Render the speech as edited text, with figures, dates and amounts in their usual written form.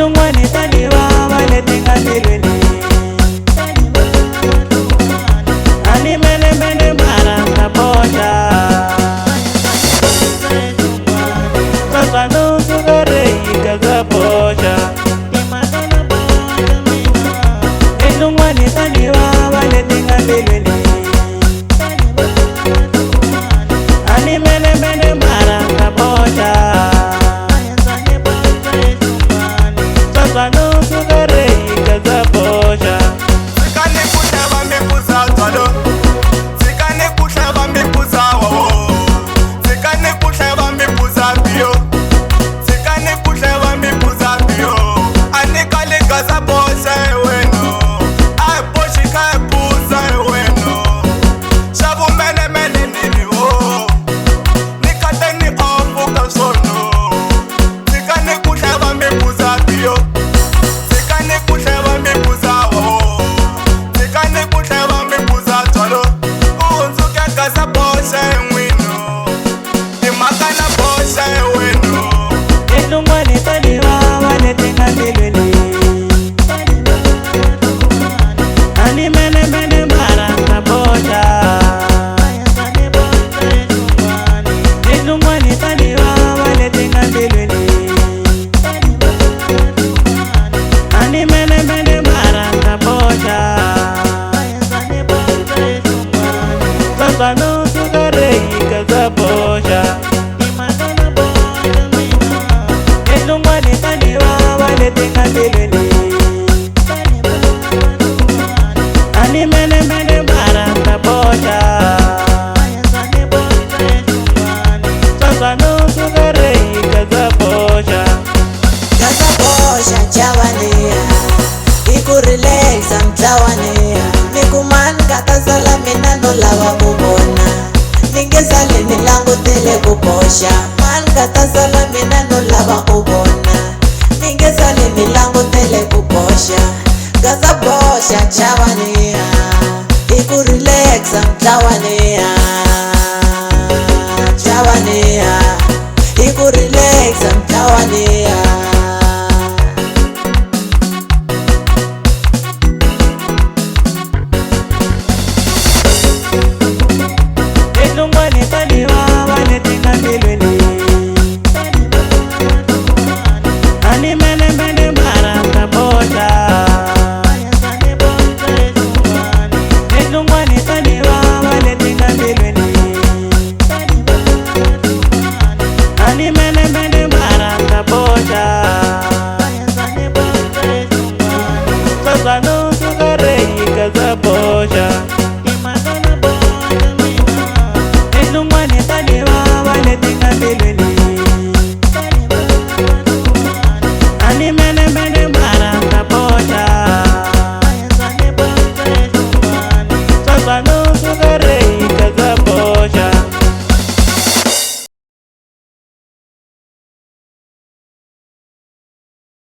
Enungwani tani wawa letinga milweni Ani mene mene maranga posha Sasa nusu gore ikaza posha Enungwani tani wawa letinga milweni Ani mene mene maranga posha Sasa nusu gore ikaza posha Sikane kushaba mikuza talo Sikane kushaba mikuza wawo Sikane kushaba mikuza biyo Sikane kushaba mikuza biyo Anikale gaza posha weno Ay poshi kai puza weno Shabu mele mele nini wo Nikate ni ofu kasono Sikane kushaba mikuza biyo Sikane kushaba mikuza wawo Sikane kushaba mikuza talo Unzuke gaza posha weno Nimakana posha weno Enungwani tani wawa letinga milweni Ani mene mene maranga posha Enungwani tani wawa letinga milweni Ani mene mene maranga posha Sasa nusu gore ikaza posha Enungwani tani wawa letinga milweni Ani mene mene maranga posha Sasa nusu gore ikaza posha Gaza posha chawania Iku relaxa mtawania Nikuman kata sala mina no lava kubona Ningesale nilango tele kuposha Man kata sala mina no lava kubona Ningesale nilango tele kuposha Gaza posha chawania Iku relaxa mtawania Chawania Iku relaxa mtawania Enungwani tani wawa letinga milweni Ani mene mene maranga posha Enungwani tani wawa letinga milweni Ani mene mene maranga posha Sasa nusu gore ikaza posha Enungwani tani wawa letinga milweni Ani mene mene